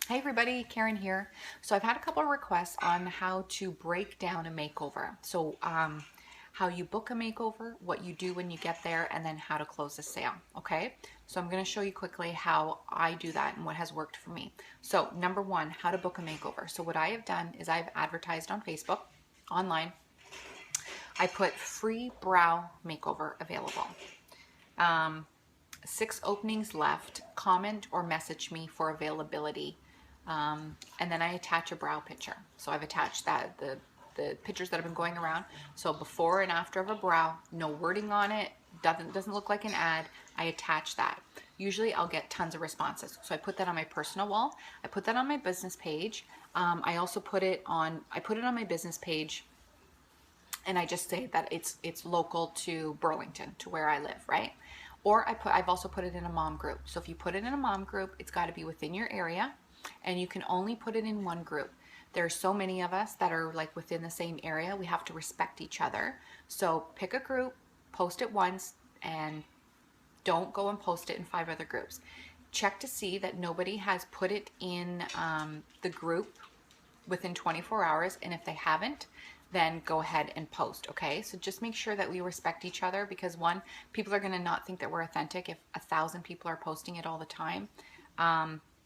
Hey everybody, Karen here. So I've had a couple of requests on how to break down a makeover. How you book a makeover, what you do when you get there, and then how to close a sale. Okay, so I'm going to show you quickly how I do that and what has worked for me. So number one, how to book a makeover. So what I have done is I've advertised on Facebook, online. I put free brow makeover available. Um, 6 openings left. Comment or message me for availability. And then I attach a brow picture. So I've attached the pictures that have been going around. So before and after of a brow, no wording on it, doesn't look like an ad. I attach that. Usually I'll get tons of responses. So I put that on my personal wall. I put that on my business page. I also put it on my business page, and I just say that it's local to Burlington, to where I live, right? Or I've also put it in a mom group. So if you put it in a mom group, it's got to be within your area, and you can only put it in one group. There are so many of us that are like within the same area. We have to respect each other. So pick a group, post it once, and don't go and post it in 5 other groups. Check to see that nobody has put it in the group within 24 hours, and if they haven't, then go ahead and post. Okay, so just make sure that we respect each other, because one, people are going to not think that we're authentic if 1,000 people are posting it all the time.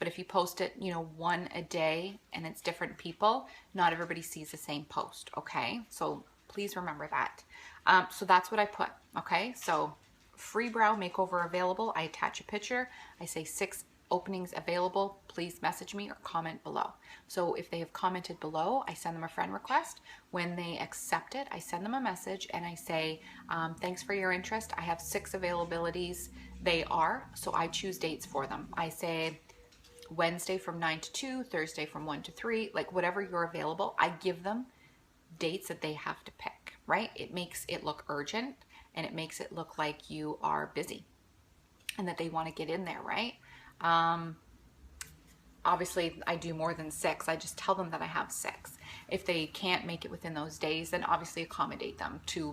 But if you post it, one a day, and it's different people, not everybody sees the same post. Okay, so please remember that. So that's what I put. Okay, so free brow makeover available. I attach a picture. I say 6 openings available. Please message me or comment below. So if they have commented below, I send them a friend request. When they accept it, I send them a message and I say, thanks for your interest. I have 6 availabilities. So I choose dates for them. I say Wednesday from 9 to 2, Thursday from 1 to 3, like whatever you're available. I give them dates that they have to pick, right? It makes it look urgent, and it makes it look like you are busy and that they want to get in there, right? Um, Obviously, I do more than 6. I just tell them that I have 6. If they can't make it within those days, then obviously accommodate them to,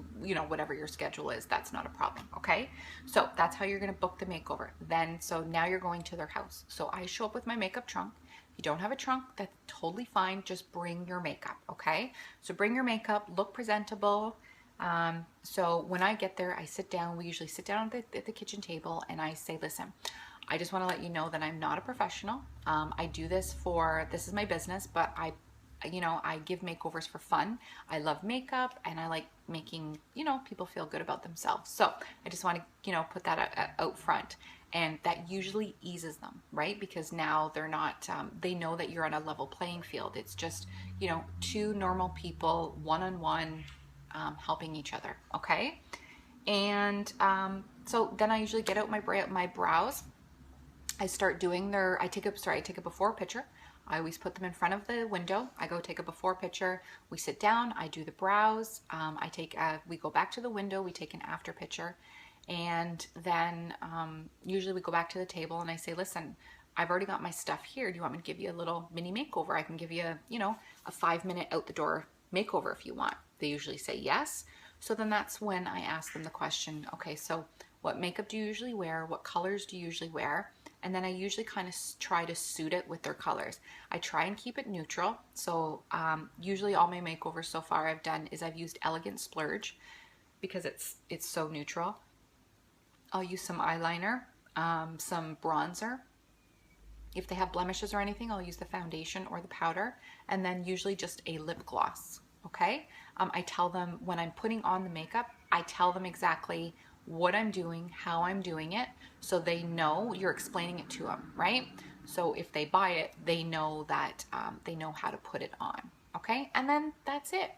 whatever your schedule is. That's not a problem, okay? So that's how you're going to book the makeover. So now you're going to their house. So I show up with my makeup trunk. If you don't have a trunk, that's totally fine. Just bring your makeup, okay? So bring your makeup, look presentable. So when I get there, I sit down. We usually sit down at the kitchen table, and I say, listen, I just want to let you know that I'm not a professional. I do this is my business, but I give makeovers for fun. I love makeup, and I like making, people feel good about themselves. So I just want to, put that out front. And that usually eases them, right? Because now they're not, they know that you're on a level playing field. It's just, 2 normal people, one-on-one, helping each other, okay? And so then I usually get out my brows. I start doing I take a before picture. I always put them in front of the window. I go take a before picture. We sit down. I do the brows. We go back to the window. We take an after picture, and then usually we go back to the table, and I say, listen, I've already got my stuff here. Do you want me to give you a little mini makeover? I can give you a 5-minute out the door makeover if you want. They usually say yes. So then that's when I ask them the question, okay, so what makeup do you usually wear? What colors do you usually wear? And then I usually kind of try to suit it with their colors. I try and keep it neutral. So usually all my makeovers so far I've done is I've used Elegant Splurge because it's so neutral. I'll use some eyeliner, some bronzer. If they have blemishes or anything, I'll use the foundation or the powder, and then usually just a lip gloss, okay? I tell them when I'm putting on the makeup, I tell them exactly what I'm doing, how I'm doing it, so they know you're explaining it to them, right? So if they buy it, they know that they know how to put it on, okay? And then that's it.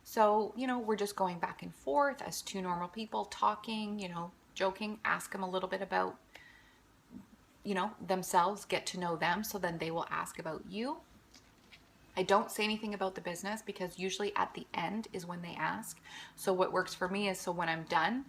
So, we're just going back and forth as 2 normal people talking, joking, ask them a little bit about, themselves, get to know them, so then they will ask about you. I don't say anything about the business because usually at the end is when they ask. So what works for me is, so when I'm done,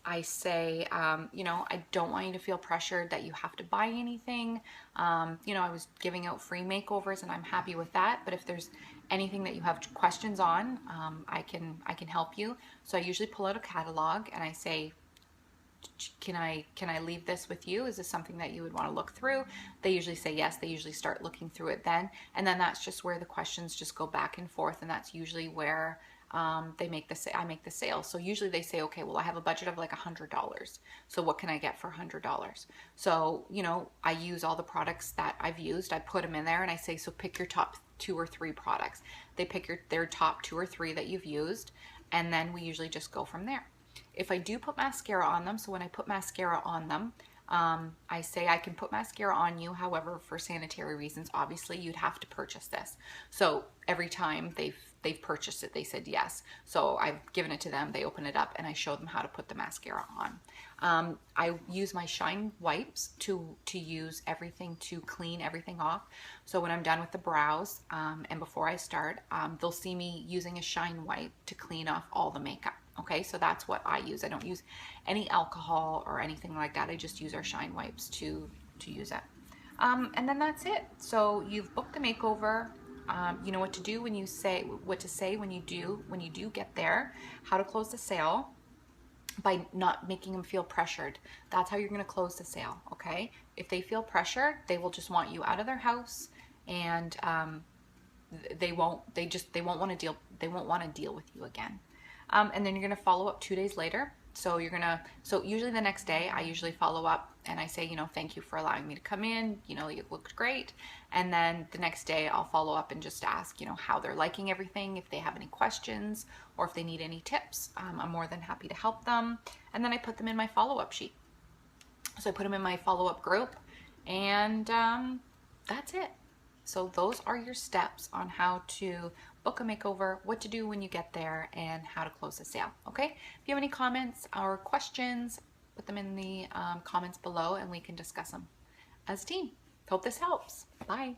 I say, I don't want you to feel pressured that you have to buy anything. I was giving out free makeovers and I'm happy with that. But if there's anything that you have questions on, I can help you. So I usually pull out a catalog and I say, can I leave this with you? Is this something that you would want to look through? They usually say yes. They usually start looking through it then, and then that's just where the questions just go back and forth, and that's usually where I make the sale. So usually they say, okay, well, I have a budget of like $100. So what can I get for $100? So, you know, I use all the products that I've used. I put them in there and I say, so pick your top 2 or 3 products. They pick their top 2 or 3 that you've used, and then we usually just go from there. If I do put mascara on them, so when I put mascara on them, I say I can put mascara on you. However, for sanitary reasons, obviously you'd have to purchase this. So every time they've purchased it, they said yes. So I've given it to them, they open it up, and I show them how to put the mascara on. I use my Shine wipes to use everything, to clean everything off. So when I'm done with the brows, and before I start, they'll see me using a Shine wipe to clean off all the makeup. Okay, so that's what I use. I don't use any alcohol or anything like that. I just use our Shine wipes to use it. And then that's it. So you've booked the makeover. You know what to do when you say, what to say when you do get there, how to close the sale by not making them feel pressured. That's how you're going to close the sale. Okay, if they feel pressured, they will just want you out of their house, and they won't want to deal with you again. And then you're going to follow up 2 days later. So so usually the next day I usually follow up and I say, you know, thank you for allowing me to come in. You know, you looked great. And then the next day I'll follow up and just ask, you know, how they're liking everything, if they have any questions or if they need any tips. I'm more than happy to help them. And then I put them in my follow-up sheet. So I put them in my follow-up group, and that's it. So those are your steps on how to book a makeover, what to do when you get there, and how to close the sale. Okay? If you have any comments or questions, put them in the comments below and we can discuss them as a team. Hope this helps. Bye.